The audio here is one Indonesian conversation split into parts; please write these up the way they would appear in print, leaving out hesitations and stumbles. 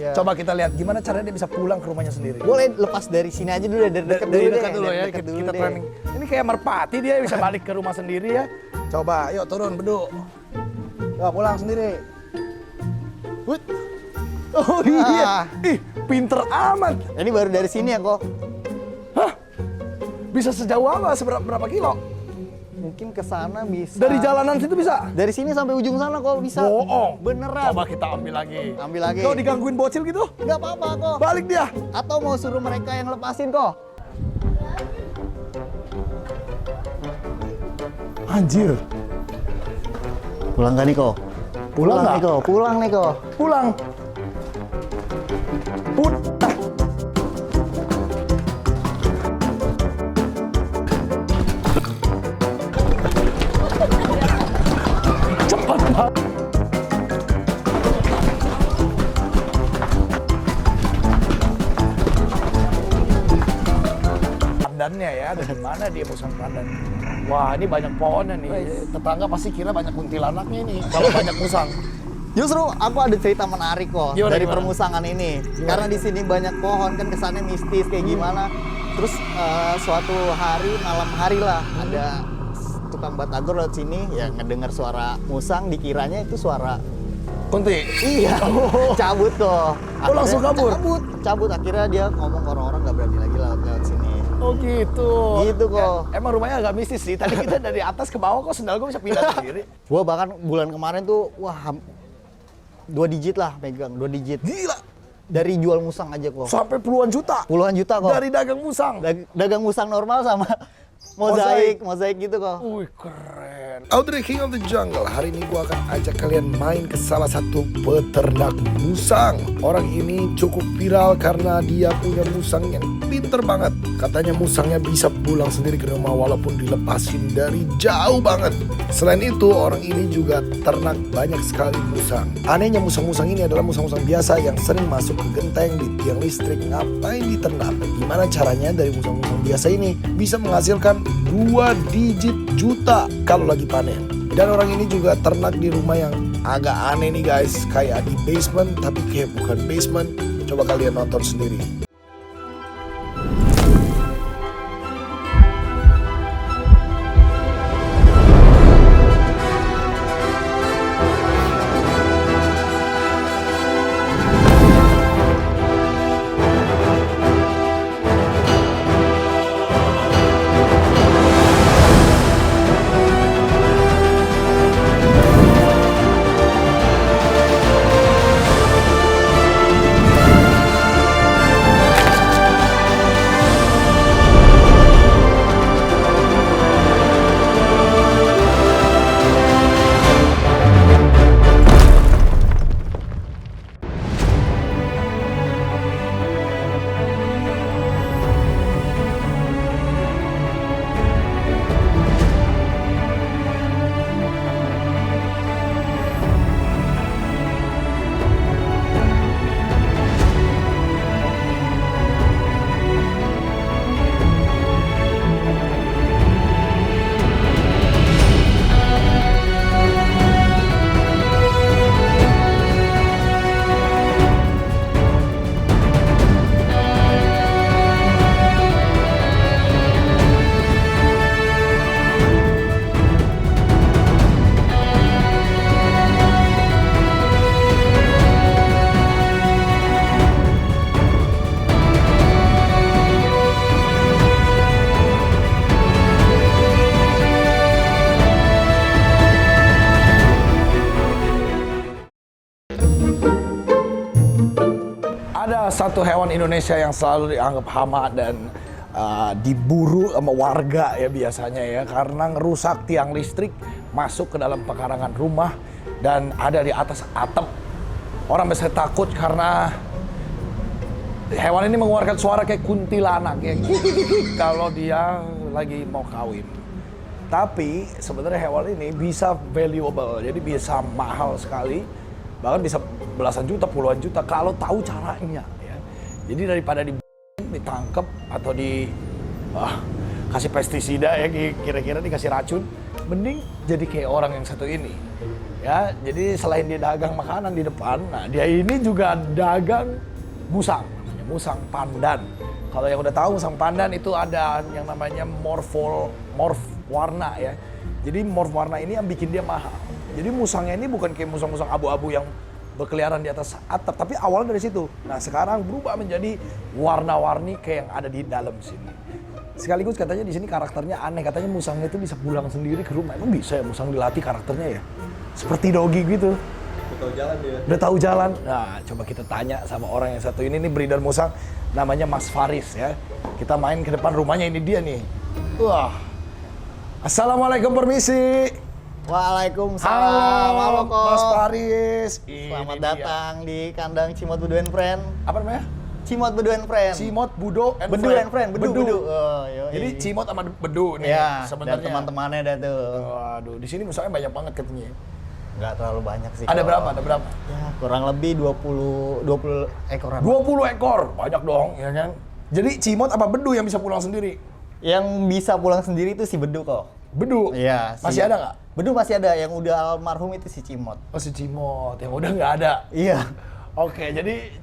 Iya. Coba kita lihat gimana caranya dia bisa pulang ke rumahnya sendiri. Boleh lepas dari sini aja dulu, dari dekat dulu, ya. Kita training. Ini kayak merpati dia bisa balik ke rumah sendiri ya. Coba, yuk turun beduk. Yuk pulang sendiri. Wut. Oh iya. Ih, pinter amat. Ini baru dari sini ya kok. Hah? Bisa sejauh apa? Berapa kilo? Mungkin ke sana bisa. Dari jalanan situ bisa? Dari sini sampai ujung sana kok bisa. Bohong. Beneran. Coba kita ambil lagi. Ambil lagi. Kau digangguin bocil gitu? Nggak apa-apa kok. Balik dia. Atau mau suruh mereka yang lepasin kok. Anjir. Pulang gak nih kok? Pulang nggak? nih kok. Pulang nih kok. Pulang. Cepat banget. Pandannya ya, ada di mana dia musang pandan? Wah, ini banyak pohonnya nih. Tetangga pasti kira banyak kuntilanaknya ini. Kalau banyak musang. Justru aku ada cerita menarik kok dari permusangan ini. Karena di sini banyak pohon kan kesannya mistis kayak gimana. Terus suatu hari malam hari lah ada tukang batagor lewat sini ya ngedengar suara musang dikiranya itu suara Kunti. iya. Cabut kok. Oh, langsung kabur? Cabut akhirnya dia ngomong ke orang-orang nggak berani lagi lewat sini. Oh gitu. Gitu kok. Emang rumahnya agak mistis sih. Tadi kita dari atas ke bawah kok sendal gue bisa pindah sendiri. Gua bahkan bulan kemarin tuh wah 2 digit lah pegang, 2 digit. Gila. Dari jual musang aja kok. Sampai puluhan juta. Puluhan juta kok. Dari dagang musang. Dagang musang normal sama mozaik gitu kok. Wih, keren. Audrey King of the Jungle. Hari ini gua akan ajak kalian main ke salah satu peternak musang. Orang ini cukup viral karena dia punya musang yang pinter banget. Katanya musangnya bisa pulang sendiri ke rumah walaupun dilepasin dari jauh banget. Selain itu, orang ini juga ternak banyak sekali musang. Anehnya musang-musang ini adalah musang-musang biasa yang sering masuk ke genteng di tiang listrik. Ngapain diternak? Gimana caranya dari musang-musang biasa ini bisa menghasilkan 2 digit juta kalau lagi panen. Dan orang ini juga ternak di rumah yang agak aneh nih guys. Kayak di basement tapi kayak bukan basement. Coba kalian nonton sendiri. Ada satu hewan Indonesia yang selalu dianggap hama dan diburu sama warga ya biasanya ya karena ngerusak tiang listrik, masuk ke dalam pekarangan rumah dan ada di atas atap. Orang biasanya takut karena hewan ini mengeluarkan suara kayak kuntilanak ya kalau dia lagi mau kawin. Tapi sebenarnya hewan ini bisa valuable, jadi bisa mahal sekali. Bahkan bisa belasan juta, puluhan juta kalau tahu caranya ya. Jadi daripada ditangkap atau kasih pestisida ya kira-kira dikasih racun, mending jadi kayak orang yang satu ini. Ya, jadi selain dia dagang makanan di depan, nah dia ini juga dagang musang, namanya musang pandan. Kalau yang udah tahu musang pandan itu ada yang namanya morph warna ya. Jadi morph warna ini yang bikin dia mahal. Jadi musangnya ini bukan kayak musang-musang abu-abu yang berkeliaran di atas atap, tapi awalnya dari situ. Nah sekarang berubah menjadi warna-warni kayak yang ada di dalam sini. Sekaligus katanya di sini karakternya aneh, katanya musangnya itu bisa pulang sendiri ke rumah. Emang bisa ya musang dilatih karakternya ya? Seperti dogi gitu. Udah tahu jalan dia. Udah tahu jalan. Nah, coba kita tanya sama orang yang satu ini nih breeder musang, namanya Mas Faris ya. Kita main ke depan rumahnya, ini dia nih. Wah. Assalamualaikum, permisi. Waalaikumsalam. Halo kok. Mas Faris. Selamat Ini dia. datang di kandang Cimot Bedu and Friend. Apa namanya? Cimot Bedu and Friend. Cimot, Budo, and Bedu Friend. and Friend. Bedu. Oh, yoi. Jadi Cimot sama Bedu nih ya, dan sebenarnya. teman-temannya dah tuh. Waduh, di sini musangnya banyak banget katanya. Nggak terlalu banyak sih. Ada kok. berapa? Ada berapa? Ya, kurang lebih 20 ekoran. 20 ekor. Banyak dong, ya kan? Jadi Cimot apa Bedu yang bisa pulang sendiri? Yang bisa pulang sendiri itu si Bedu kok. Bedu? Iya. Masih ada nggak? Bedu masih ada, yang udah almarhum itu si Cimot. Oh, si Cimot, yang udah nggak ada. Iya. Oke, jadi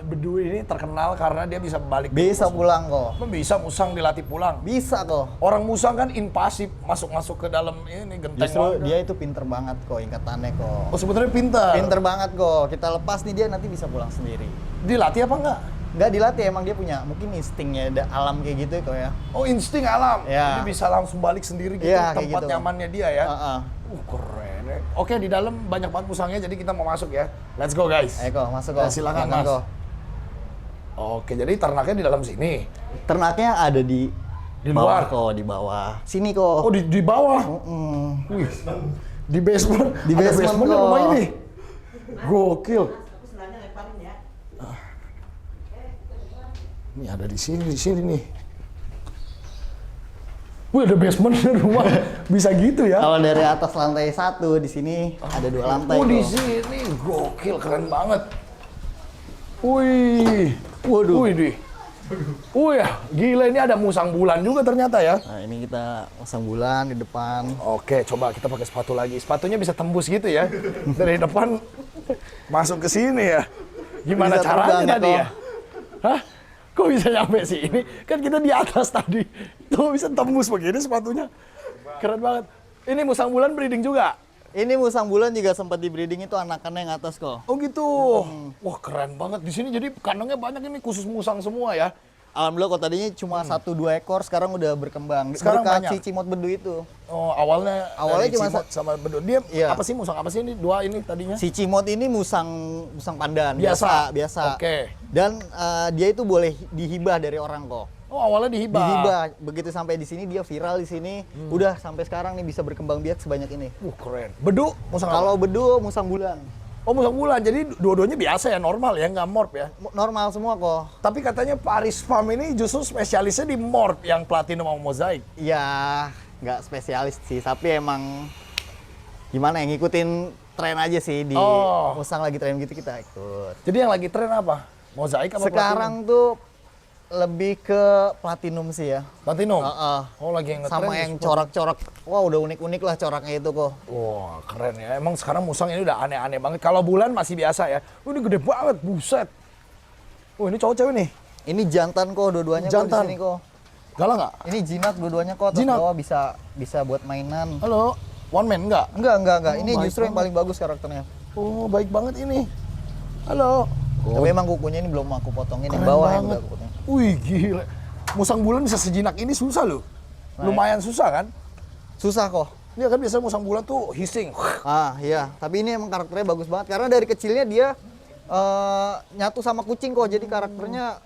Bedu ini terkenal karena dia bisa balik. Bisa ke musang. pulang kok. Bisa musang dilatih pulang. Bisa kok. Orang musang kan invasif, masuk ke dalam ini genteng. Justru warga. dia itu pinter banget kok ikatannya kok. Oh, sebenarnya pintar. Pinter banget kok. Kita lepas nih dia nanti bisa pulang sendiri. Dilatih apa enggak? Nggak dilatih, emang dia punya mungkin instingnya alam kayak gitu kok ya. Oh, insting alam. Ya. Jadi bisa langsung balik sendiri gitu, Iya, kayak tempat gitu. nyamannya dia ya. Heeh. Keren ya. Oke, di dalam banyak banget musangnya, jadi kita mau masuk ya. Let's go guys. Ayo kok, masuk kok. Ya, silakan, Jangan, Mas. kok. Oke, jadi ternaknya di dalam sini. Ternaknya ada di luar bawah kok, di bawah. Sini kok. Oh, di bawah. Mm. Wih. Di basement. Di Ada basement basementnya kok. rumah ini. Gokil. Ini ada di sini nih. Wih, ada basement di rumah. Bisa gitu ya. Kalau dari atas lantai 1 di sini ada 2 lantai. Oh, di kok. sini. Gokil, keren banget. Wih. Waduh. Wih, deh. Wih, gila, ini ada musang bulan juga ternyata ya. Nah, ini kita pasang bulan di depan. Oke, coba kita pakai sepatu lagi. Sepatunya bisa tembus gitu ya. Dari depan masuk ke sini ya. Gimana Bisa caranya terbang ya, tadi Ko? ya? Hah? Kok bisa nyampe sini? Kan kita di atas tadi. Tuh bisa tembus begini sepatunya. Keren banget. Ini musang bulan breeding juga? Ini musang bulan juga sempat di breeding itu anakannya yang atas kok. Oh gitu. Wah, keren banget. Di sini jadi kandangnya banyak ini khusus musang semua ya. Alhamdulillah kok tadinya cuma 1-2 ekor, sekarang udah berkembang. Sekarang Berkat banyak. si Cimot Bedu itu. Oh, awalnya Awalnya dari cuma Cimot sama Bedu. Dia Iya. apa sih musang apa sih ini? Dua ini tadinya? Si Cimot ini musang pandan Biasa? biasa. Oke. Dan dia itu boleh dihibah dari orang kok. Oh, awalnya dihibah. Dihibah. Begitu sampai di sini dia viral di sini. Udah sampai sekarang nih bisa berkembang biak sebanyak ini. Keren. Bedu musang apa? Kalau Bedu musang bulan. Oh, musang bulan. Jadi dua-duanya biasa ya, normal ya, nggak morph ya. Normal semua kok. Tapi katanya Paris Farm ini justru spesialisnya di morph yang platinum sama mozaik. Ya nggak spesialis sih, tapi emang gimana ya, ngikutin tren aja sih di Oh. musang lagi tren gitu kita ikut. Jadi yang lagi tren apa? Mozaik apa Sekarang tuh lebih ke platinum sih ya. platinum? Heeh. Oh, lagi yang ngetren Sama di yang sport. corak-corak. Wah, udah unik-unik lah coraknya itu kok. Wah, keren ya. Emang sekarang musang ini udah aneh-aneh banget. Kalau bulan masih biasa ya. Ini gede banget, buset. Ini cowok cewek nih. Ini jantan kok dua-duanya kok di Jantan. sini kok. Galak nggak? Ini jinak dua-duanya kok. Terus Jinak? bawah bisa buat mainan. Halo, one man nggak? Enggak. Oh, Ini baik justru yang banget. paling bagus karakternya. Oh, baik banget ini. Halo. Tapi emang kukunya ini belum aku potongin, yang Keren bawah yang banget. udah aku potong. Wih, gila. Musang bulan bisa sejinak ini susah loh. Lumayan susah kan? Susah kok. Iya kan biasanya musang bulan tuh hissing. Ah iya, tapi ini emang karakternya bagus banget karena dari kecilnya dia nyatu sama kucing kok, jadi karakternya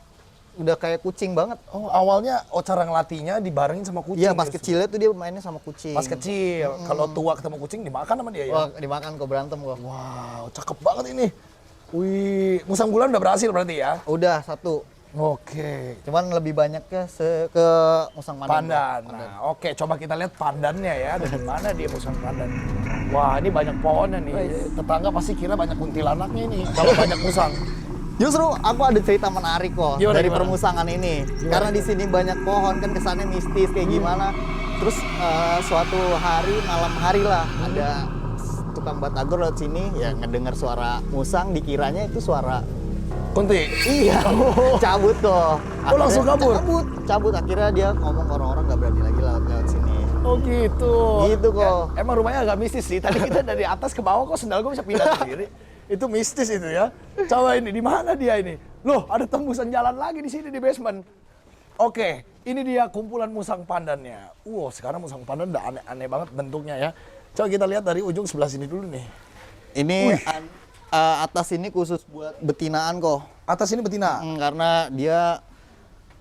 udah kayak kucing banget. Oh, awalnya cara ngelatihnya dibarengin sama kucing. Iya, pas gitu. kecilnya tuh dia mainnya sama kucing. Pas kecil. Kalau tua ketemu kucing dimakan sama dia ya. Wah, dimakan kok, berantem kok. Wow, cakep banget ini. Wih, musang bulan udah berhasil berarti ya? Udah satu. Oke. Cuman lebih banyak ke musang pandan. Pandan. Nah, oke, coba kita lihat pandannya ya. Ada di mana dia musang pandan? Wah, ini banyak pohonnya nih. Tetangga pasti kira banyak kuntilanaknya ini. Kalau banyak musang. Justru aku ada cerita menarik kok Gimana, dari gimana? permusangan ini. Karena di sini banyak pohon kan kesannya mistis kayak gimana. Terus suatu hari malam hari lah ada tukang batagor lewat sini ya ngedengar suara musang, dikiranya itu suara Kunti. iya cabut kok. Oh, langsung kabur? Cabut akhirnya dia ngomong orang-orang nggak berani lagi lewat sini. Oh gitu. Gitu kok. Ya, emang rumahnya agak mistis sih. Tadi kita dari atas ke bawah kok sendal gue bisa pindah sendiri. Itu mistis itu ya. Coba ini di mana dia ini? Loh, ada tembusan jalan lagi di sini di basement. Oke, ini dia kumpulan musang pandannya. Wow, sekarang musang pandan udah aneh-aneh banget bentuknya ya. Coba kita lihat dari ujung sebelah sini dulu nih. Ini atas ini khusus buat betinaan kok. Atas ini betina. Karena dia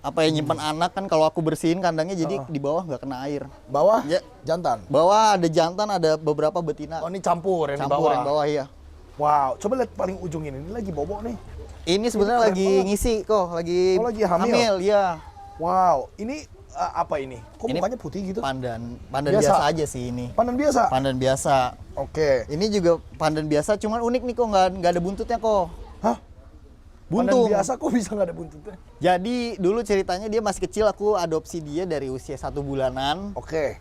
apa ya nyimpan anak kan, kalau aku bersihin kandangnya jadi di bawah nggak kena air. Bawah Ya. jantan. Bawah ada jantan, ada beberapa betina. Oh, ini campur yang Campur di bawah. yang bawah iya. Wow, coba lihat paling ujung ini lagi bobok nih. Ini sebenarnya keren lagi banget. ngisi kok, lagi Oh, lagi hamil? ya. Wow, ini apa ini? Kok Ini mukanya putih gitu? Pandan Biasa? biasa aja sih ini. Pandan biasa? Pandan biasa. Oke. Ini juga pandan biasa, cuman unik nih kok, nggak ada buntutnya kok. Hah? Buntung. Pandan biasa kok bisa nggak ada buntutnya? Jadi dulu ceritanya dia masih kecil, aku adopsi dia dari usia 1 bulanan. Oke.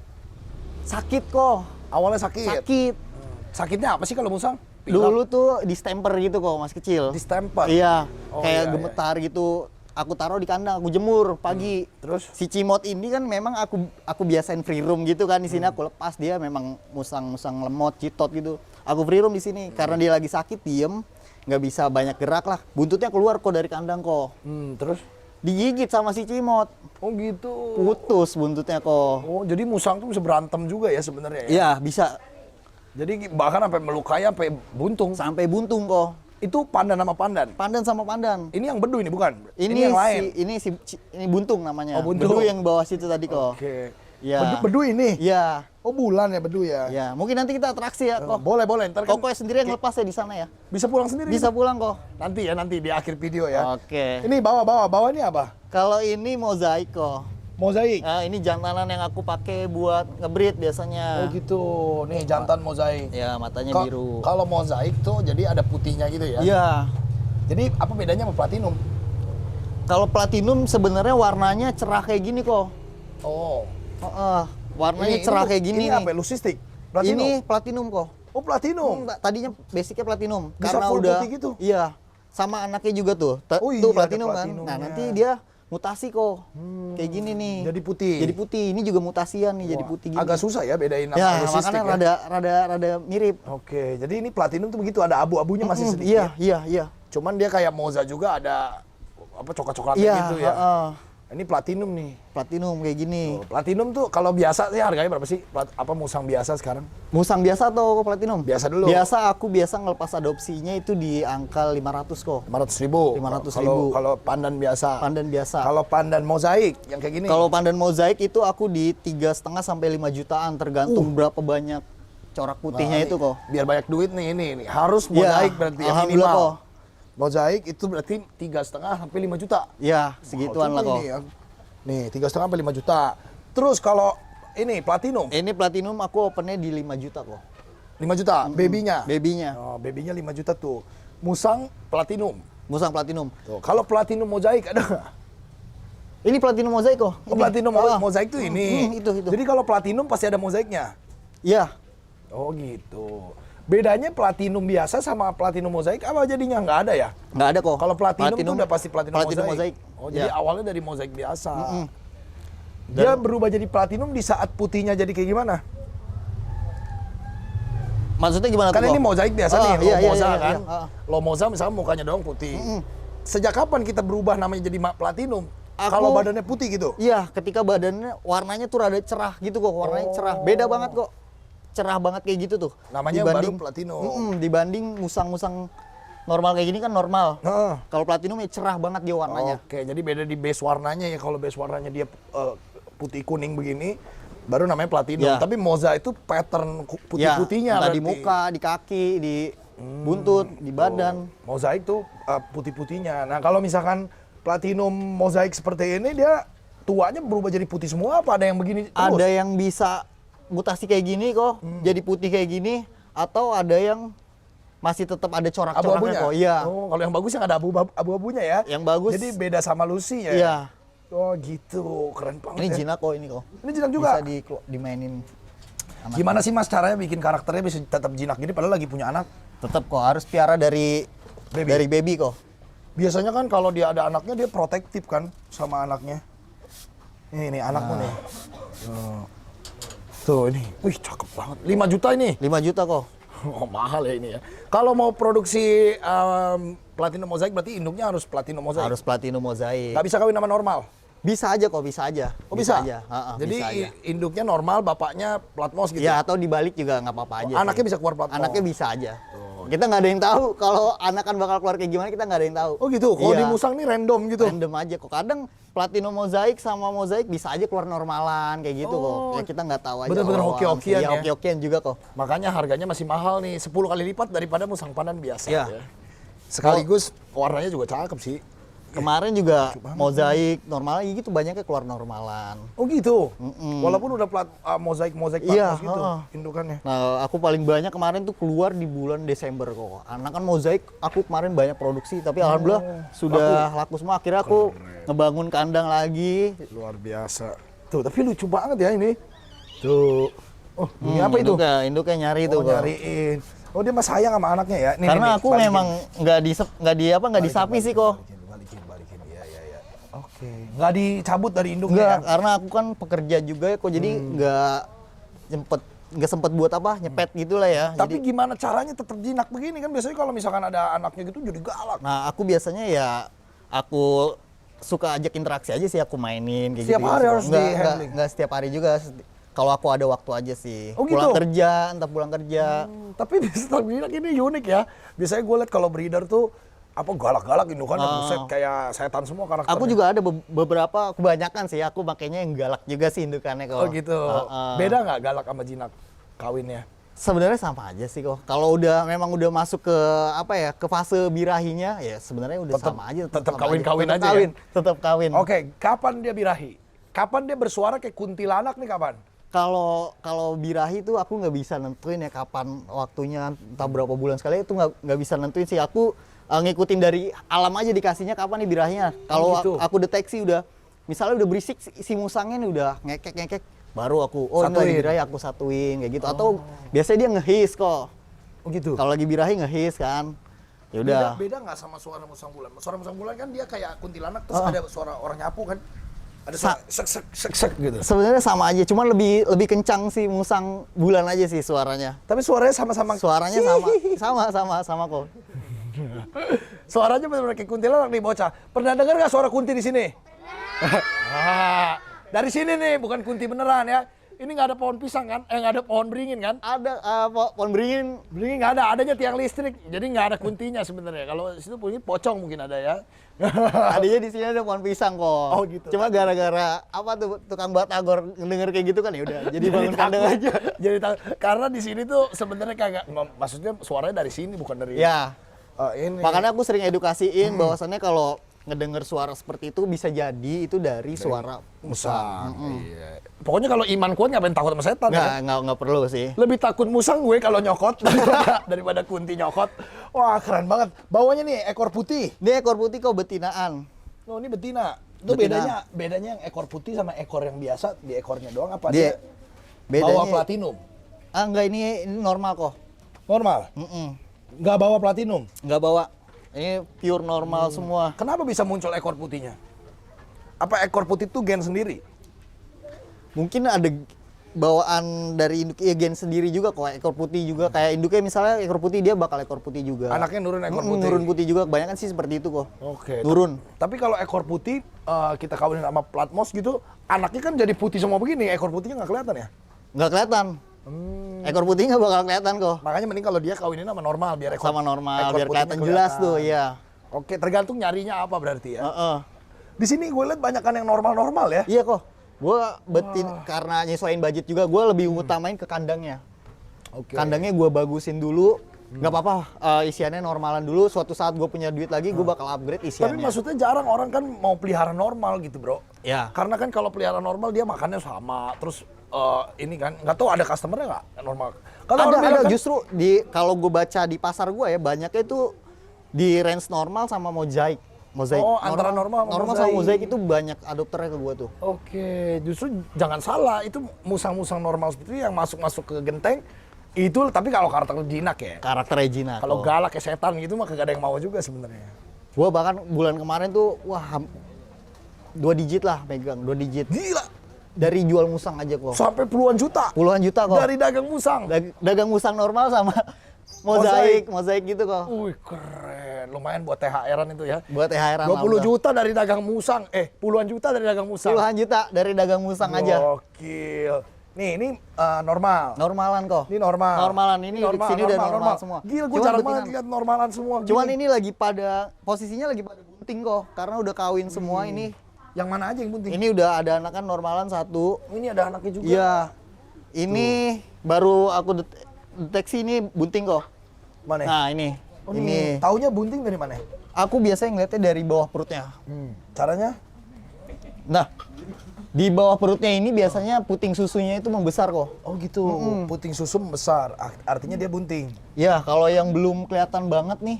Sakit kok. Awalnya sakit. Sakit. Sakitnya apa sih kalau musang? Pilek? Dulu tuh distemper gitu kok, masih kecil. Distemper? Iya. Oh, kayak iya, gemetar gitu. Aku taruh di kandang, aku jemur pagi. Terus? Si Cimot ini kan memang aku biasain free room gitu kan di sini, aku lepas dia memang musang-musang lemot, citot gitu. Aku free room di sini karena dia lagi sakit, diem, nggak bisa banyak gerak lah. Buntutnya keluar kok dari kandang kok. Terus? Digigit sama si Cimot. Oh gitu. Putus buntutnya kok. Oh, jadi musang tuh bisa berantem juga ya sebenarnya ya? Iya, bisa Jadi bahkan sampai melukai sampai buntung. sampai buntung kok. Itu pandan sama pandan. Pandan sama pandan. Ini yang bedu ini bukan? Ini yang lain. ini buntung namanya. Oh, buntung. Bedu yang bawah situ tadi kok. Oke. Iya. Bedu ini? Iya. Oh, bulan ya bedu ya? Ya, mungkin nanti kita atraksi ya kok. Boleh, boleh. Ntar kan Koknya sendiri yang lepas ya di sana ya. bisa pulang sendiri. Bisa pulang kok. Nanti ya, nanti di akhir video ya. Oke. Ini bawa ini apa? Kalau ini mozaik kok. Mozaik. Nah, ini jantanan yang aku pakai buat ngebreed biasanya. Oh gitu. Nih jantan mozaik. Ya, matanya biru. Kalau mozaik tuh jadi ada putihnya gitu ya? Iya. Jadi apa bedanya sama platinum? Kalau platinum sebenarnya warnanya cerah kayak gini kok. Oh. Warnanya cerah kayak gini Ini nih. apa? Lusistik? Platinum? Ini platinum kok. Oh platinum. Tadinya basicnya platinum. Bisa karena full udah putih gitu? Iya. Sama anaknya juga tuh. Oh iya, Tuh ada platinum kan. platinumnya. Nah, nanti dia mutasi kok. Kayak gini nih. Jadi putih. Jadi putih. Ini juga mutasian nih, jadi Wah, putih gini. agak susah ya bedain sama Ya, lusistik makanya ya? rada mirip. Oke, jadi ini platinum tuh begitu ada abu-abunya masih sedikit. Iya. Cuman dia kayak moza juga ada apa coklat-coklatnya Iya, gitu ya. heeh. Ini platinum nih. Platinum kayak gini. Oh, platinum tuh kalau biasa sih harganya berapa sih? Apa musang biasa sekarang? Musang biasa atau platinum? Biasa dulu. Aku biasa ngelepas adopsinya itu di angka 500 kok. 500.000. 500.000. Kalau pandan biasa. Pandan biasa. Kalau pandan mozaik yang kayak gini. Kalau pandan mozaik itu aku di 3,5 sampai 5 jutaan tergantung berapa banyak corak putihnya Nah, itu kok. Biar banyak duit nih ini. Harus Iya, mozaik berarti ya alhamdulillah minimal. kok. Mozaik itu berarti 3,5 sampai 5 juta. Ya, segituan Wow, lah coba kok. ini ya. Nih, 3,5 sampai 5 juta. Terus kalau ini platinum Ini platinum aku opennya di 5 juta kok. 5 juta, babynya. Babynya. Oh, babynya 5 juta tuh. Musang platinum. Musang platinum. Tuh, kalau platinum mozaik ada nggak? Ini platinum mozaik kok. Oh, Ini. platinum Ah. mozaik tuh ini. Itu. Jadi kalau platinum pasti ada mozaiknya. Iya. Oh gitu. Bedanya platinum biasa sama platinum mozaik apa jadinya nggak ada ya? Nggak ada kok. Kalau platinum tuh udah pasti platinum mozaik. mozaik. Oh jadi Ya. awalnya dari mozaik biasa. Dia berubah jadi platinum di saat putihnya jadi kayak gimana? Maksudnya gimana Kan tuh? ini kok? mozaik biasa nih, Iya, lomoza iya, kan. iya. Lomoza misalnya mukanya doang putih. Sejak kapan kita berubah namanya jadi platinum? Kalau badannya putih gitu? Iya, ketika badannya warnanya tuh rada cerah gitu kok, warnanya cerah. Beda banget kok. Cerah banget kayak gitu tuh. Namanya baru platinum. Dibanding musang-musang normal kayak gini kan normal. Heeh. Kalau platinum ya cerah banget dia warnanya. Oke, jadi beda di base warnanya ya. Kalau base warnanya dia putih kuning begini, baru namanya platinum. Ya. Tapi moza itu pattern putih-putihnya entah di berarti. muka, di kaki, di buntut, di badan. Mozaik tuh putih-putihnya. Nah kalau misalkan platinum mozaik seperti ini, dia tuanya berubah jadi putih semua apa ada yang begini terus? Ada yang bisa mutasi kayak gini kok, jadi putih kayak gini, atau ada yang masih tetap ada corak-coraknya abu-abunya? kok. Iya. Oh, kalau yang bagus yang ada abu-abunya ya? Yang bagus. Jadi beda sama Lucy ya? Iya. Oh gitu, keren banget Ini ya. jinak kok ini kok. Ini jinak juga? Bisa dimainin. Gimana sih Mas caranya bikin karakternya bisa tetap jinak gini padahal lagi punya anak? Tetap kok harus piara dari baby kok. Biasanya kan kalau dia ada anaknya dia protektif kan sama anaknya. Ini anakmu nih. Tuh ini, wih cakep banget. 5 juta ini. 5 juta kok. Oh, mahal ya ini ya. Kalau mau produksi platinum mozaik berarti induknya harus platinum mozaik. Harus platinum mozaik. Nggak bisa kawin sama normal. Bisa aja kok, bisa aja. Oh bisa? aja. Jadi bisa aja. induknya normal, bapaknya platmos gitu. Ya atau dibalik juga nggak apa-apa aja. Anaknya sih. bisa keluar platmos. Anaknya bisa aja. Kita nggak ada yang tahu kalau anak kan bakal keluar kayak gimana, kita nggak ada yang tahu. Oh gitu. Kalau Iya. di musang nih random gitu. Random aja kok. Kadang platinum mozaik sama mozaik bisa aja keluar normalan kayak gitu kok. Ya kita nggak tahu aja. Bener-bener awal-awalan hoki-hokian sih. ya. Hoki-hokian juga kok. Makanya harganya masih mahal nih, 10 kali lipat daripada musang pandan biasa. Iya. Ya. Sekaligus warnanya juga cakep sih. Kemarin juga mozaik normal gitu banyaknya keluar normalan. Oh gitu. Walaupun udah mozaik Iya, platmos gitu indukannya. Nah, aku paling banyak kemarin tuh keluar di bulan Desember kok. Anak kan mozaik, aku kemarin banyak produksi, tapi alhamdulillah sudah laku semua. Akhirnya aku ngebangun kandang lagi. Luar biasa. Tuh, tapi lucu banget ya ini. Tuh. Oh, ini apa itu? Induknya nyari itu Oh, kok. nyariin. Oh, dia mah sayang sama anaknya ya. Nih, Karena nih, aku balikin. memang nggak disapi sih kok. Balikin. Iya. Oke. Nggak dicabut dari induknya Enggak, ya? karena aku kan pekerja juga ya kok, jadi nggak sempet buat apa nyepet gitulah ya. Tapi Jadi, gimana caranya tetap jinak begini kan? Biasanya kalau misalkan ada anaknya gitu jadi galak. nah aku biasanya ya aku suka ajak interaksi aja sih, aku mainin kayak Setiap gitu. hari harus Nggak- di-handling? nggak setiap hari juga. Kalau aku ada waktu aja sih. Oh, Pulang gitu? kerja, entah pulang kerja. Tapi tetap jinak ini unik ya. Biasanya gue liat kalau breeder tuh apa galak-galak indukannya buset kayak setan semua karakternya. Aku juga ada beberapa, kebanyakan sih aku makanya yang galak juga sih indukannya kok. Oh gitu. Beda nggak galak sama jinak kawinnya? Sebenarnya sama aja sih kok. Kalau memang udah masuk ke apa ya, ke fase birahinya ya sebenarnya udah sama aja. tetap sama kawin-kawin Tetap aja kawin, ya? tetap kawin. Oke, kapan dia birahi? Kapan dia bersuara kayak kuntilanak nih kapan? Kalau birahi tuh aku nggak bisa nentuin ya kapan waktunya, entah berapa bulan sekali itu nggak bisa nentuin sih. Aku ngikutin dari alam aja dikasihnya kapan nih birahinya. Kalau gitu. aku deteksi udah, misalnya udah berisik si musangnya nih udah ngekek, baru aku ini lagi Satuin. birahi aku satuin kayak gitu. Atau biasanya dia ngehis kok. Oh gitu. Kalau lagi birahi ngehis kan. Ya udah. Beda nggak sama suara musang bulan? Suara musang bulan kan dia kayak kuntilanak terus ada suara orang nyapu kan? Ada suara sek gitu. Sebenarnya sama aja, cuman lebih kencang sih musang bulan aja sih suaranya. Tapi suaranya sama-sama. Suaranya sama kok. Suaranya benar-benar kayak kuntilanak nih bocah. Pernah dengar nggak suara kunti di sini? Dari sini nih, bukan kunti beneran ya. Ini nggak ada pohon pisang kan? Nggak ada pohon beringin kan? Ada pohon beringin. Beringin nggak ada, adanya tiang listrik. Jadi nggak ada kuntinya sebenarnya. Kalau di situ punya pocong mungkin ada ya. Tadinya di sini ada pohon pisang kok. Oh, gitu. Cuma gara-gara apa tuh tukang batagor denger kayak gitu kan ya udah jadi bangun kandang takut. aja. Jadi karena di sini tuh sebenarnya kagak, maksudnya suaranya dari sini bukan dari. Ya, Ini. makanya aku sering edukasiin bahwasannya kalau ngedenger suara seperti itu bisa jadi itu dari suara musang. Iya. Pokoknya kalau iman kuat ngapain takut sama setan ya? Nggak perlu sih. Lebih takut musang gue kalau nyokot daripada kunti nyokot. Wah keren banget. Bawahnya nih ekor putih. Ini ekor putih kok betinaan. Oh ini betina. Itu Betina. bedanya yang ekor putih sama ekor yang biasa di ekornya doang apa Dia dia bawa bedanya platinum? enggak, ini normal kok. Normal. Nggak bawa platinum. Nggak bawa. Ini pure normal semua. Kenapa bisa muncul ekor putihnya? Apa ekor putih itu gen sendiri? Mungkin ada bawaan dari induk, ya gen sendiri juga kok. Ekor putih juga kayak induknya misalnya ekor putih, dia bakal ekor putih juga. Anaknya nurun ekor putih. Nurun putih juga, kebanyakan sih seperti itu kok. Oke. Nurun. Tapi kalau ekor putih kita kawinin sama platmos gitu, anaknya kan jadi putih semua begini. Ekor putihnya nggak kelihatan ya? Nggak kelihatan. Ekor putih nggak bakal kelihatan kok. Makanya mending kalau dia kawinin sama normal biar ekor Sama normal, ekor biar putihnya kelihatan jelas tuh, iya. Oke, tergantung nyarinya apa berarti ya. Heeh. Di sini gue lihat banyak kan yang normal-normal ya. Iya kok. Gue karena nyesuaiin budget juga, gue lebih utamain ke kandangnya. Oke. Kandangnya gue bagusin dulu. Nggak apa-apa, isiannya normalan dulu. Suatu saat gue punya duit lagi, gue bakal upgrade Tapi isiannya. maksudnya jarang orang kan mau pelihara normal gitu bro. Ya. Karena kan kalau pelihara normal dia makannya sama. Terus ini kan, nggak tahu ada customernya nggak normal. Kalau orang bilang Ada kan, justru kalau gue baca di pasar gue ya banyaknya itu di range normal sama mozaik. Mozaik. Oh, antara normal sama mozaik itu banyak adopternya ke gua tuh. Oke, justru jangan salah, itu musang-musang normal seperti itu yang masuk ke genteng itu, tapi kalau karakter jinak ya. Karakternya jinak. Kalau galak kayak setan gitu mah kagak ada yang mau juga sebenarnya. Gua bahkan bulan kemarin tuh wah 2 digit lah megang, 2 digit. Gila. Dari jual musang aja kok. Sampai puluhan juta. Puluhan juta kok. Dari dagang musang. Dagang musang normal sama mozaik gitu kok. Wih, keren. Lumayan buat THR-an itu ya. Buat THR-an 20 juta dari dagang musang. Puluhan juta dari dagang musang. Puluhan juta dari dagang musang aja. Gokil. Nih, ini normal. Normalan kok. Ini normal. Normalan ini di sini udah normal semua. Gila, gue jarang banget lihat normalan semua. Cuman ini lagi pada posisinya lagi pada bunting kok, karena udah kawin semua ini. Yang mana aja yang bunting? Ini udah ada anakan normalan 1. Ini ada anaknya juga. Iya. Ini baru aku deteksi ini bunting kok. Mana? Nah, ini. Ini. Taunya bunting dari mana? Aku biasanya ngeliatnya dari bawah perutnya. Caranya? Nah, di bawah perutnya ini biasanya puting susunya itu membesar kok. Oh gitu. Puting susu besar. Artinya dia bunting. Ya, kalau yang belum kelihatan banget nih,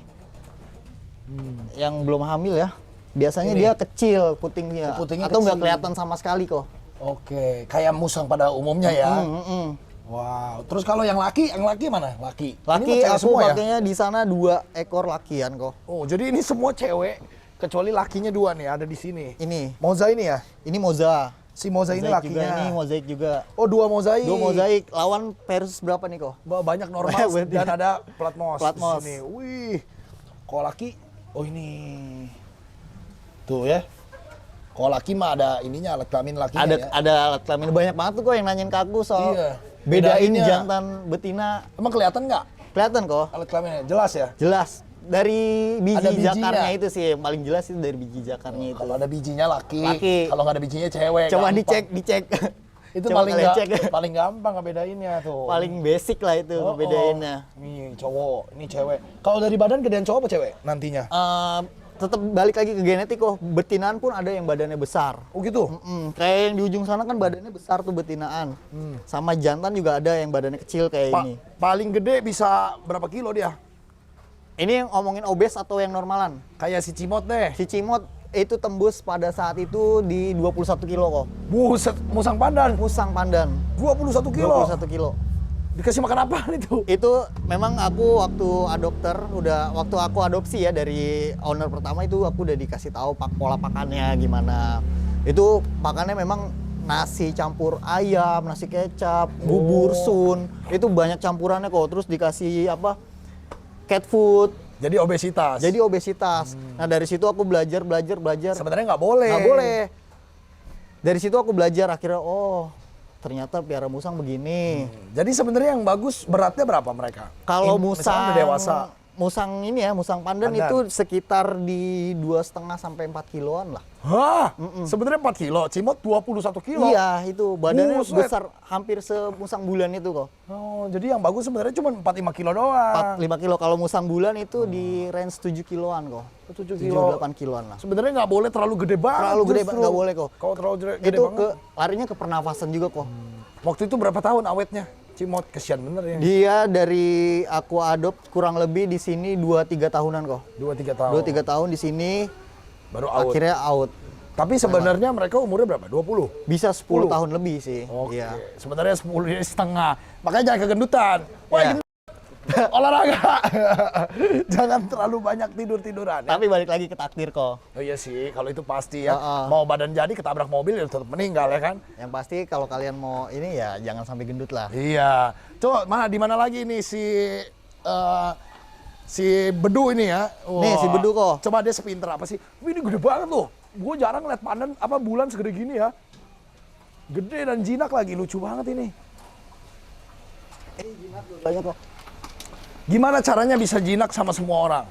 yang belum hamil ya, biasanya dia kecil putingnya, Putingnya atau nggak kecil. kelihatan sama sekali kok. Oke, kayak musang pada umumnya ya. Wow. Terus kalau yang laki mana? Laki. Ini Laki cewek aku semua ya? pakainya di sana 2 ekor lakian kok. Oh, jadi ini semua cewek kecuali lakinya 2 nih ada di sini. Ini Moza ini ya? ini moza. Si Moza ini Mozaik lakinya. juga, ini mozaik juga. Oh, 2 mozaik. 2 mozaik lawan versus berapa nih kok? Banyak normal dan ada plat mos. Plat mos. Di sini. Wih. Kalau laki, oh ini. Tuh ya. Kalau laki mah ada ininya, alat kelamin lakinya ya. Ada alat kelamin banyak banget tuh kok yang nanyain ke aku soal Iya. bedain Bedainnya. jantan betina. Emang kelihatan nggak Kelihatan kok. alat kelaminnya? Jelas ya? Jelas. Dari Ada biji bijinya. jakarnya itu sih yang paling jelas itu dari biji jakarnya itu. Kalau ada bijinya laki, Laki. kalau nggak ada bijinya cewek. Coba gampang. dicek. Itu Coba paling kalian nggak, cek. paling gampang ngebedainnya tuh. Paling basic lah itu ngebedainnya. Nih cowok, ini cewek. Kalau dari badan gedean cowok apa cewek nantinya? Tetap balik lagi ke genetik kok. Betinaan pun ada yang badannya besar. Oh gitu? Kayak yang di ujung sana kan badannya besar tuh betinaan. Sama jantan juga ada yang badannya kecil kayak ini. Paling gede bisa berapa kilo dia? Ini yang ngomongin obes atau yang normalan? Kayak si Cimot deh. Si Cimot itu tembus pada saat itu di 21 kilo kok. Buset, musang pandan. Musang pandan. 21 kilo. 21 kilo. Dikasih makan apa itu? Itu memang aku waktu waktu aku adopsi ya dari owner pertama itu aku udah dikasih tahu pola pakannya gimana. Itu pakannya memang nasi campur ayam, nasi kecap, bubur sun. Itu banyak campurannya kok. Terus dikasih cat food. Jadi obesitas. Jadi obesitas. Nah dari situ aku belajar. Sebenarnya nggak boleh. Nggak boleh. Dari situ aku belajar akhirnya ternyata piara musang begini. Jadi sebenarnya yang bagus beratnya berapa mereka? Kalau Misalnya udah dewasa. musang ini ya, musang pandan itu sekitar di 2,5 sampai 4 kiloan lah. Hah? Sebenarnya 4 kilo, Cimot 21 kilo. Iya, itu badannya Buset. besar hampir semusang bulan itu kok. Oh, jadi yang bagus sebenarnya cuma 4-5 kilo doang. 4-5 kilo. Kalau musang bulan itu di range 7 kiloan kok. 7 kilo. 7-8 kiloan lah. Sebenarnya nggak boleh terlalu gede banget. Terlalu gede justru. banget nggak boleh kok. Kalau terlalu gede Itu banget. larinya ke pernafasan juga kok. Waktu itu berapa tahun awetnya? Cimot, kesian bener ya. Dia dari aku adopt kurang lebih di sini 2-3 tahunan kok. 2-3 tahun. 2-3 tahun di sini Baru out. akhirnya out. Tapi sebenarnya mereka umurnya berapa? 20? Bisa 10 tahun lebih sih. Oke. Iya. Sebenarnya 10 dia setengah. Makanya jangan kegendutan. Wah, Iya. olahraga. Jangan terlalu banyak tidur-tiduran. Ya? Tapi balik lagi ke takdir kok. Oh iya sih, kalau itu pasti ya. Heeh. Mau badan jadi ketabrak mobil ya tetap meninggal ya kan? Yang pasti kalau kalian mau ini ya jangan sampai gendut lah. Iya. Coba di mana lagi nih si Bedu ini ya? Nih, si Bedu kok. Coba dia sepinter apa sih? Wih, ini gede banget loh. Gue jarang lihat pandan bulan segede gini ya. Gede dan jinak lagi, lucu banget ini. Jinak banyak kok. Gimana caranya bisa jinak sama semua orang?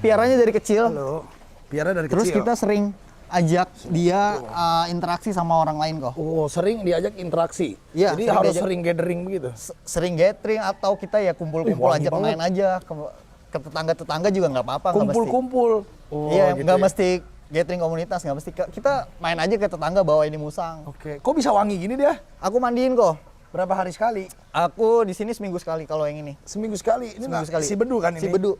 Piaranya dari kecil. Halo. Piara dari Terus kecil. kita sering ajak dia interaksi sama orang lain kok. Oh, sering diajak interaksi. Iya, Jadi sering harus diajak. sering gathering begitu. Sering gathering atau kita ya kumpul-kumpul Wih, wangi ajak main aja ke tetangga-tetangga juga nggak apa-apa. nggak mesti. Kumpul-kumpul. Oh, Iya, gitu nggak ya. mesti gathering komunitas, nggak mesti. Kita main aja ke tetangga bawa ini musang. Oke. Kok bisa wangi gini dia? Aku mandiin kok. Berapa hari sekali? Aku di sini seminggu sekali kalau yang ini. Seminggu sekali. Ini Seminggu sekali. si Bedu kan ini? Si Bedu.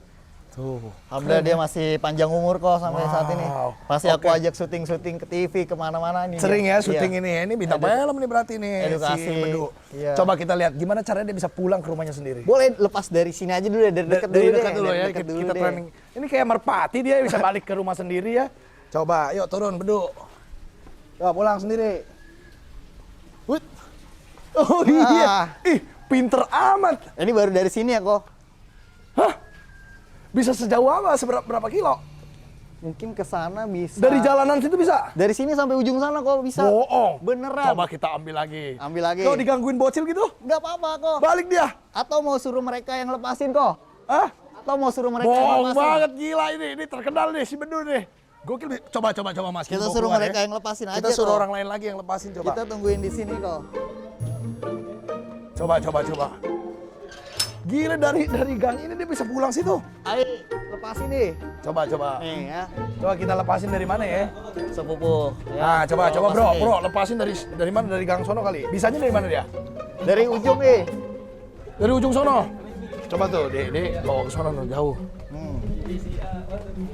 Tuh. Alhamdulillah dia masih panjang umur kok sampai saat ini. Pasti aku Oke. ajak syuting-syuting ke TV kemana-mana nih. Sering ya Iya. syuting ini ya. Ini bintang film nih berarti nih. Edukasi. Si Bedu. Iya. Coba kita lihat gimana caranya dia bisa pulang ke rumahnya sendiri. Boleh lepas dari sini aja dulu deh, dari dekat Dari dulu dekat deh. dulu dari ya. dekat dulu Kita deh. training. Ini kayak merpati dia bisa balik ke rumah sendiri ya. Coba, yuk turun Bedu. Coba pulang sendiri. Wut. Oh iya. Ih, pinter amat. Ini baru dari sini ya kok. Hah? Bisa sejauh apa? Berapa kilo? Mungkin ke sana bisa. Dari jalanan situ bisa? Dari sini sampai ujung sana kok bisa. Bohong. Beneran. Coba kita ambil lagi. Ambil lagi. Kau digangguin bocil gitu? Nggak apa-apa kok. Balik dia. Atau mau suruh mereka yang lepasin kok. Hah? Atau mau suruh mereka yang Bohong lepasin. banget, gila ini. Ini terkenal nih si Bedu nih. Gokil. Coba Mas. Kita bawa suruh keluar mereka ya. yang lepasin aja Kita suruh kok. orang lain lagi yang lepasin coba. Kita tungguin di sini kok. Coba. Gila dari gang ini dia bisa pulang situ. Ayo lepasin nih. Coba. Nih ya. Coba kita lepasin dari mana ya? Sepupu. Nah, coba lepasin nih. bro, lepasin dari mana? Dari gang sono kali. Bisanya dari mana dia? Dari ujung nih. Dari ujung sono. Coba tuh, Dek, bawa ke sono jauh.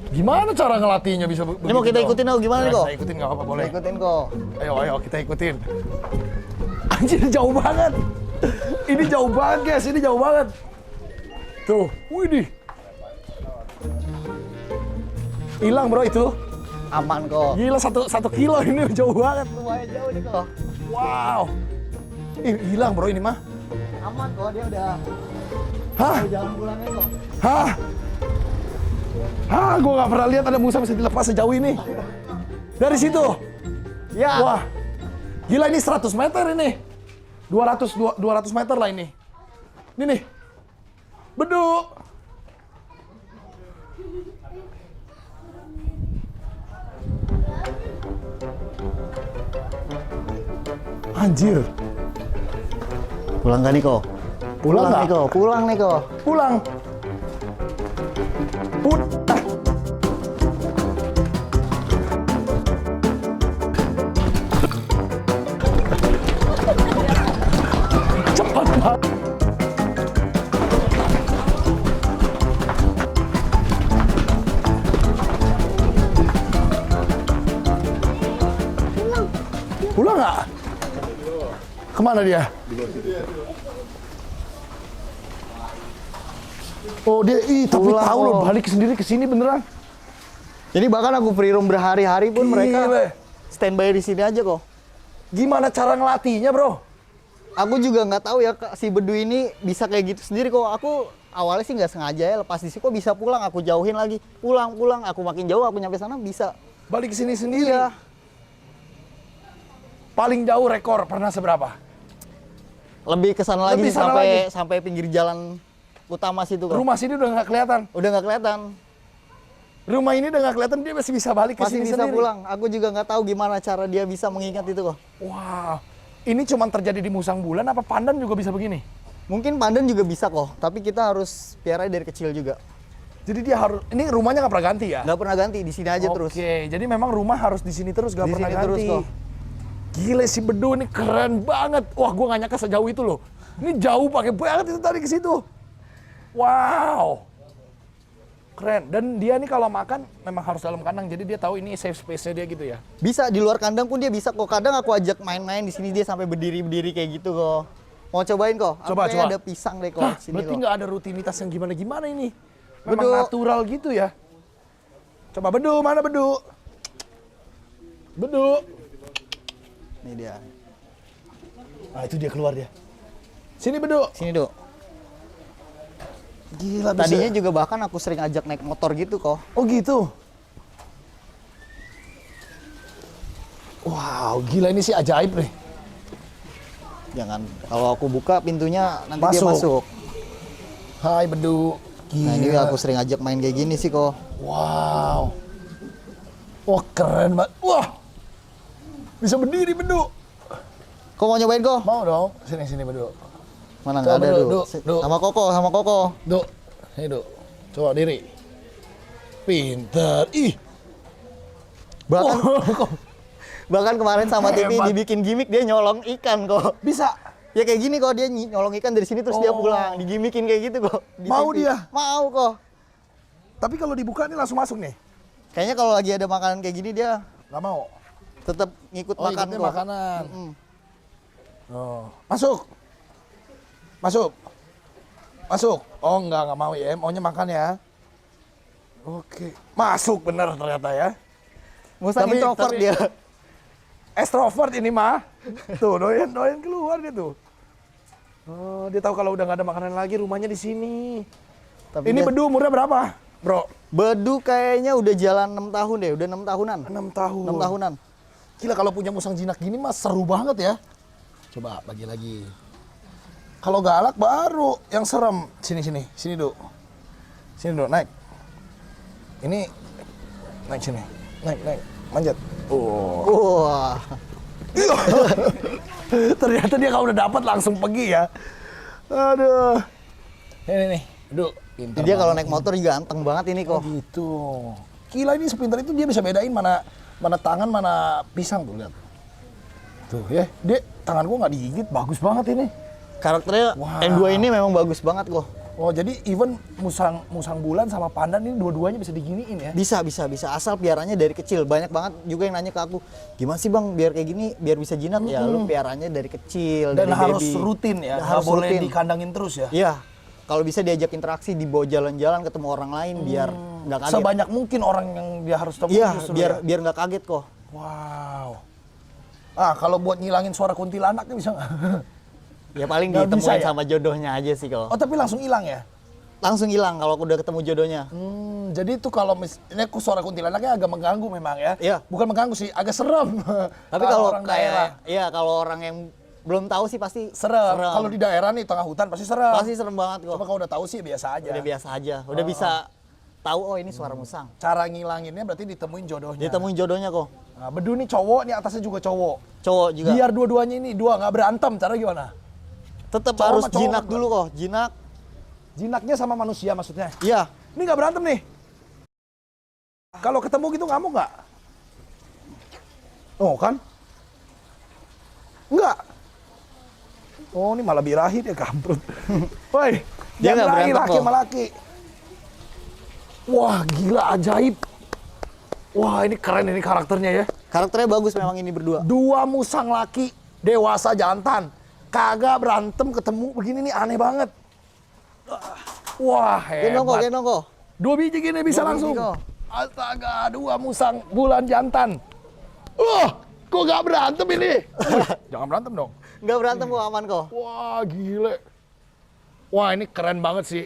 Gimana cara ngelatihnya bisa begitu? Ini mau kita ikutin atau gimana nih kok? Kita ikutin nggak apa-apa, boleh. Kita ikutin kok. Ayo kita ikutin. Anjir jauh banget. Ini jauh banget guys, ini jauh banget. Tuh, widih. Hilang bro itu. Aman kok. Gila 1 kilo ini jauh banget. Lumayan jauh nih kok. Wow. Hilang bro ini mah. Aman kok, dia udah Hah? jalan pulangnya kok. Hah, gue gak pernah lihat ada Musa bisa dilepas sejauh ini. Dari situ. Ya. Wah. Gila ini 100 meter ini. 200 meter lah ini. Ini nih. Bedu. Anjir. Pulang gak nih kok? Pulang nggak? nih kok. Pulang nih kok. Pulang. Cepat banget. Pulang nggak? Kemana dia? Oh dia, tapi Pulang tahu loh kok. balik sendiri ke sini beneran. Jadi bahkan aku free room berhari-hari pun mereka Gile. standby di sini aja kok. Gimana cara ngelatihnya bro? Aku juga nggak tahu ya si Bedu ini bisa kayak gitu sendiri kok. Aku awalnya sih nggak sengaja ya lepas di sini kok bisa pulang. Aku jauhin lagi. Pulang. Aku makin jauh aku nyampe sana bisa. Balik ke sini sendiri. Iya. Paling jauh rekor pernah seberapa? Lebih ke sana lagi Lebih sana sampai pinggir jalan utama situ kok. Rumah sini udah nggak kelihatan. Udah nggak kelihatan. Rumah ini udah nggak kelihatan, dia masih bisa balik ke Masih sini bisa sendiri. pulang. Aku juga nggak tahu gimana cara dia bisa mengingat itu kok. Wow. Ini cuma terjadi di Musang Bulan apa Pandan juga bisa begini? Mungkin Pandan juga bisa kok, tapi kita harus piara dari kecil juga. Jadi dia harus, ini rumahnya nggak pernah ganti ya? Nggak pernah ganti, di sini aja terus. Oke, jadi memang rumah harus di sini terus, nggak Di pernah sini ganti. terus kok. Gile si Bedu ini keren banget. Wah, gua nggak nyangka sejauh itu loh. Ini jauh pakai banget itu tadi ke situ. Wow. Keren. Dan dia nih kalau makan memang harus dalam kandang, jadi dia tahu ini safe space-nya dia gitu ya. Bisa di luar kandang pun dia bisa kok. Kadang aku ajak main-main di sini dia sampai berdiri-berdiri kayak gitu kok. Mau cobain kok? Aku Coba, kayaknya coba. ada pisang deh kok Hah, di sini berarti kok. nggak ada rutinitas yang gimana-gimana ini. Memang Bedu. natural gitu ya. Coba Bedu, mana Bedu? Bedu. Nih dia. Ah, itu dia keluar dia. Sini Bedu. Sini, Dok. Gila bisa. Tadinya juga bahkan aku sering ajak naik motor gitu kok. Oh gitu. Wow, gila ini sih ajaib nih. Jangan, kalau aku buka pintunya nanti dia Masuk. masuk. Hai Bedu. Nah ini aku sering ajak main kayak gini sih kok. Wow. Wah keren banget. Wah. Bisa berdiri Bedu. Kok mau nyobain kok? Mau dong. Sini Bedu. Mana Coba, nggak ada, Duk, Duk. Duk, Duk. Sama Koko. Duk. Nih Duk. Coba diri. Pinter. Ih. Bahkan Oh, bahkan kemarin sama TV Hebat. dibikin gimmick dia nyolong ikan kok. bisa. Ya kayak gini kok dia nyolong ikan dari sini terus dia Oh. pulang. Digimikin kayak gitu kok. Di Mau TV. dia? Mau kok. Tapi kalau dibuka nih langsung masuk nih. Kayaknya kalau lagi ada makanan kayak gini dia Nggak mau. tetap ngikut Oh, makan ikutnya kok. makanan. Mm. Oh, masuk. Masuk. Masuk. Oh, nggak mau ya. Maunya makan ya. Oke. Masuk bener ternyata ya. Mustang introvert dia. Extrovert ini mah. Tuh, doyan keluar dia tuh. Oh, dia tahu kalau udah nggak ada makanan lagi, rumahnya di sini. Tapi Ini dia- Bedu umurnya berapa, bro? Bedu kayaknya udah jalan 6 tahun deh, udah 6 tahunan. 6 tahun. 6 tahunan. Gila kalau punya musang jinak gini mah seru banget ya. Coba bagi lagi. Kalau galak baru yang serem. Sini Duk. Sini Duk, naik. Ini naik sini. Naik, manjat. Oh. Wah. Ternyata dia kalau udah dapat langsung pergi ya. Aduh. Nih. Duk. Pintar Dia kalau banget. naik motor juga ganteng banget ini Oh kok. gitu. Gila ini sepintar itu dia bisa bedain mana tangan mana pisang tuh lihat. Tuh ya, dia tangan gua nggak digigit, bagus banget ini. Karakternya Wow. N2 ini memang bagus banget kok. Oh jadi even musang bulan sama pandan ini dua-duanya bisa diginiin ya? Bisa. Asal piaranya dari kecil. Banyak banget juga yang nanya ke aku, gimana sih bang biar kayak gini, biar bisa jinak? Ya lu piaranya dari kecil, Dan dari harus baby. rutin ya, Dan nggak harus boleh rutin. dikandangin terus ya? Iya. Kalau bisa diajak interaksi, dibawa jalan-jalan ketemu orang lain biar nggak kaget. Sebanyak mungkin orang yang dia harus temui Iya, justru biar ya? biar nggak kaget kok. Wow. Ah kalau buat ngilangin suara kuntilanaknya bisa nggak? Ya paling Nggak bisa ditemuin ya? sama jodohnya aja sih kok. Oh tapi langsung hilang ya? Langsung hilang kalau udah ketemu jodohnya. Jadi itu kalau ini aku suara kuntilanaknya agak mengganggu memang ya? Iya. Bukan mengganggu sih, agak serem. Tapi kalau orang kayak, daerah iya kalau orang yang belum tahu sih pasti serem. Kalau di daerah nih tengah hutan pasti serem. pasti serem banget kok. Coba kalau udah tahu sih biasa aja. Udah biasa aja, udah bisa tahu oh ini suara musang. Cara ngilanginnya berarti ditemuin jodohnya. Ditemuin jodohnya kok. Nah, Bedu nih cowok, nih atasnya juga cowok. Cowok juga. Biar dua-duanya ini nggak berantem, cara gimana? Tetap cowok harus sama cowok jinak kan, dulu kok, jinak. Jinaknya sama manusia maksudnya. Iya. Ini nggak berantem nih. Kalau ketemu gitu ngamuk nggak? Oh kan? Enggak. Oh ini malah birahi dia kamprut. Woi, Dia dia nggak berahi berantem laki kok. sama laki. Wah gila ajaib. Wah ini keren ini karakternya ya. Karakternya bagus memang ini berdua. Dua musang laki, dewasa jantan. Kagak berantem ketemu begini nih aneh banget. Wah hebat. Gendong kok. 2 biji gini bisa 2 biji langsung. kok. Astaga, 2 musang bulan jantan. Kok gak berantem ini? Jangan berantem dong. Nggak berantem kok, aman kok. Wah, gile. Wah, ini keren banget sih.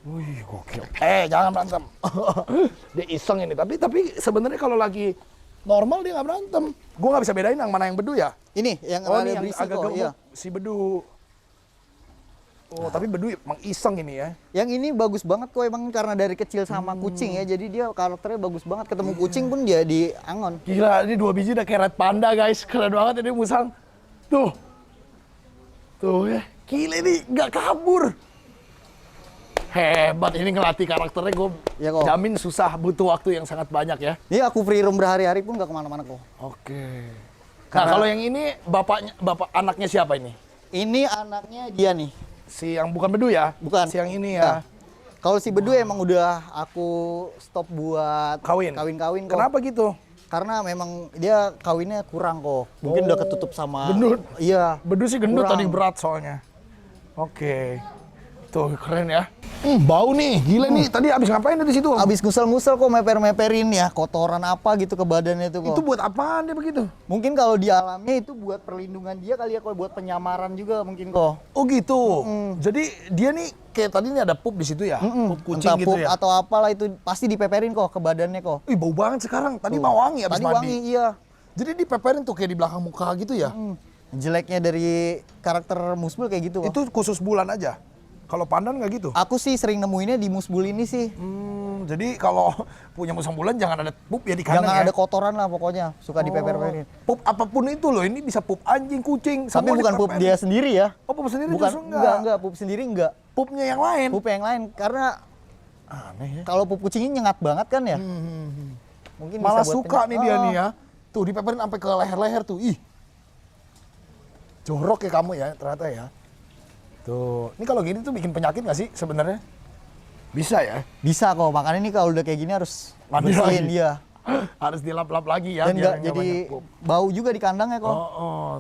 Wih, gokil. Jangan berantem. Dia iseng ini. Tapi sebenarnya kalau lagi normal dia nggak berantem. Gue nggak bisa bedain yang mana yang Bedu ya. Ini yang Oh, ada ini yang berisik agak kok. gemuk. Iya. Si Bedu. Oh, tapi Bedu emang iseng ini ya. Yang ini bagus banget kok emang karena dari kecil sama kucing ya. Jadi dia karakternya bagus banget. Ketemu kucing pun dia di angon. Gila, ini 2 biji udah kayak red panda guys. Keren banget ini musang. Tuh. Tuh ya. Gila ini nggak kabur. Hebat ini ngelatih karakternya gue Ya, kok. jamin susah, butuh waktu yang sangat banyak ya. Ini aku free roam berhari-hari pun nggak kemana-mana kok. Oke. Nah Karena- kalau yang ini bapak anaknya siapa ini? Ini anaknya dia nih. Si yang bukan Bedu ya? Bukan. Si yang ini Nah, ya. kalau si Bedu emang udah aku stop buat Kawin. kawin kok. Kenapa gitu? Karena memang dia kawinnya kurang kok. Mungkin udah ketutup sama Gendut. Iya. Bedu sih gendut Kurang. tadi berat soalnya. Oke. Tuh keren ya. Bau nih, gila nih. Tadi abis ngapain di situ? Abis ngusel-ngusel kok meper-meperin ya kotoran apa gitu ke badannya itu kok. Itu buat apaan dia begitu? Mungkin kalau di alamnya itu buat perlindungan dia kali ya, kalau buat penyamaran juga mungkin kok. Oh gitu. Jadi dia nih kayak tadi nih ada pup di situ ya? Pup kucing Entah gitu pup ya? atau apalah itu pasti dipeperin kok ke badannya kok. Ih bau banget sekarang. Tadi mau wangi abis Tadi mandi. wangi iya. Jadi dipeperin tuh kayak di belakang muka gitu ya? Jeleknya dari karakter musbul kayak gitu kok. Itu khusus bulan aja? Kalau pandan nggak gitu? Aku sih sering nemuinnya di musbul ini sih. Jadi kalau punya musang bulan jangan ada pup ya di kandang Jangan ya? ada kotoran lah pokoknya, suka dipeper-peperin. Pup apapun itu loh, ini bisa pup anjing, kucing, Tapi semua bukan pup dipeperin. dia sendiri ya. Oh pup sendiri Bukan, justru enggak. enggak, pup sendiri enggak. Pupnya yang lain. Pup yang lain karena Aneh ya. kalau pup kucing ini nyengat banget kan ya. Mungkin bisa Malah buat suka nih dia Oh. nih ya. Tuh dipeperin sampai ke leher-leher tuh. Ih. Jorok ya kamu ya ternyata ya. Tuh. Ini kalau gini tuh bikin penyakit nggak sih sebenarnya? Bisa ya? Bisa kok, makanya ini kalau udah kayak gini harus Mandi bersihin lagi. dia. Harus dilap-lap lagi ya. Dan biar nggak jadi banyak pup. bau juga di kandangnya kok.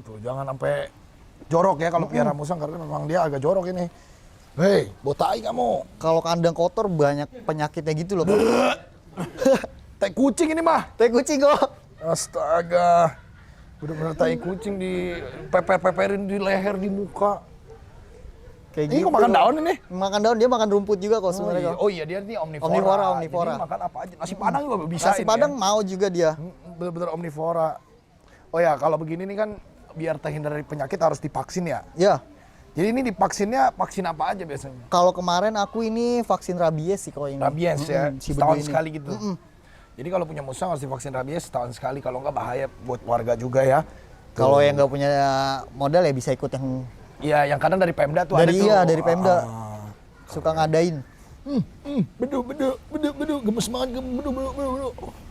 Tuh jangan sampai jorok ya kalau piara musang karena memang dia agak jorok ini. Hei, botai kamu. Kalau kandang kotor banyak penyakitnya gitu loh kok. Tai kucing ini mah. Tai kucing kok. Astaga. Bener-bener tai kucing di peperin di leher, di muka. Kayak Ini kok makan daun ini? Makan daun, dia makan rumput juga kok sebenarnya kok. Oh iya, dia ini omnivora. Omnivora. Jadi makan apa aja. Nasi padang juga bisa Nasi ini padang ya. mau juga dia. Bener-bener omnivora. Oh ya, kalau begini nih kan biar terhindar dari penyakit harus divaksin ya. Ya, Jadi ini divaksinnya vaksin apa aja biasanya? kalau kemarin aku ini vaksin rabies sih kok ini. Rabies ya, si setahun bedu ini. sekali gitu. Jadi kalau punya musang harus divaksin rabies setahun sekali, kalau nggak bahaya buat warga juga ya. Kalau yang nggak punya modal ya bisa ikut yang Iya, yang kadang dari Pemda tuh dari ada tuh. iya dari Pemda. Suka ngadain. Bedu, gemes banget, bedu.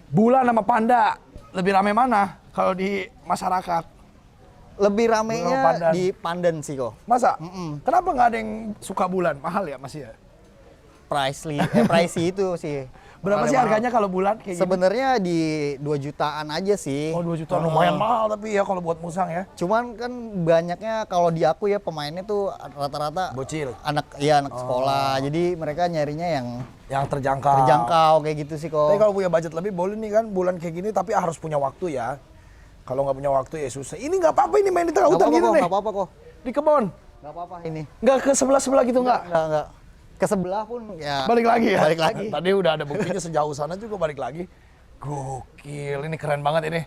Bulan sama panda, lebih rame mana kalau di masyarakat? Lebih Pandan. ramenya di Pandan sih kok. Masa? Kenapa nggak ada yang suka bulan? Mahal ya masih ya? Pricey itu sih. Berapa sih harganya kalau bulan kayak gini? Sebenarnya di 2 jutaan aja sih. Oh 2 juta, lumayan mahal tapi ya kalau buat musang ya. Cuman kan banyaknya kalau di aku ya pemainnya tuh rata-rata Bocil. anak sekolah. Jadi mereka nyarinya yang Yang terjangkau. terjangkau kayak gitu sih Tapi kok. kalau punya budget lebih boleh nih kan bulan kayak gini tapi harus punya waktu ya. Kalau nggak punya waktu ya susah. Ini nggak apa-apa ini main di tengah hutan gini nih. Nggak apa-apa kok. Di kebon. Nggak apa-apa ini. Nggak ke sebelah-sebelah gitu nggak? Nggak. Ke sebelah pun ya. Balik lagi ya? Balik lagi. Tadi udah ada buktinya sejauh sana juga balik lagi. Gokil, ini keren banget ini.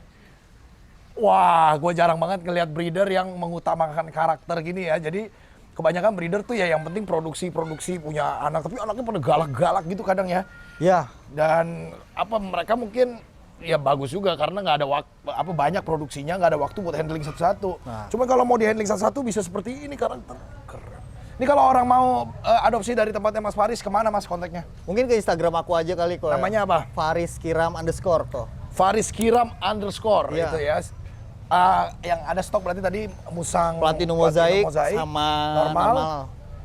Wah, gue jarang banget ngelihat breeder yang mengutamakan karakter gini ya. Jadi kebanyakan breeder tuh ya yang penting produksi punya anak. Tapi anaknya pada galak-galak gitu kadang ya. Ya. Dan apa mereka mungkin ya bagus juga karena nggak ada waktu, banyak produksinya, nggak ada waktu buat handling satu-satu. Nah. Cuma kalau mau di handling satu-satu bisa seperti ini karakter keren. Ini kalau orang mau adopsi dari tempatnya Mas Faris, kemana Mas kontaknya? Mungkin ke Instagram aku aja kali kok. Namanya apa? Faris Kiram _ kok. Faris Kiram _ Iya. itu ya. Yang ada stok berarti tadi musang Platinum Mozaik sama normal.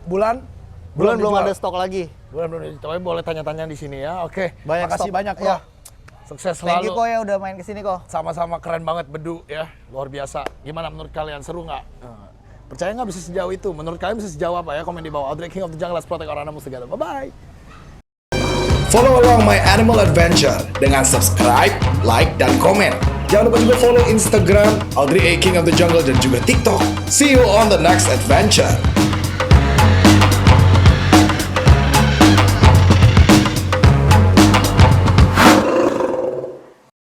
Bulan belum dijual. ada stok lagi. Belum. Tapi boleh tanya-tanya di sini ya. Oke. Banyak Makasih stok. banyak Iya. kok. Sukses Thank you selalu. kok ya udah main kesini kok. Sama-sama keren banget bedu ya. Luar biasa. Gimana menurut kalian? Seru nggak? Percaya nggak bisa sejauh itu? Menurut kalian bisa sejauh apa ya? Komen di bawah. Audrey King of the Jungle, let's protect our animals together. Bye-bye. Follow along my animal adventure dengan subscribe, like, dan komen. Jangan lupa juga follow Instagram Audrey A King of the Jungle dan juga TikTok. See you on the next adventure.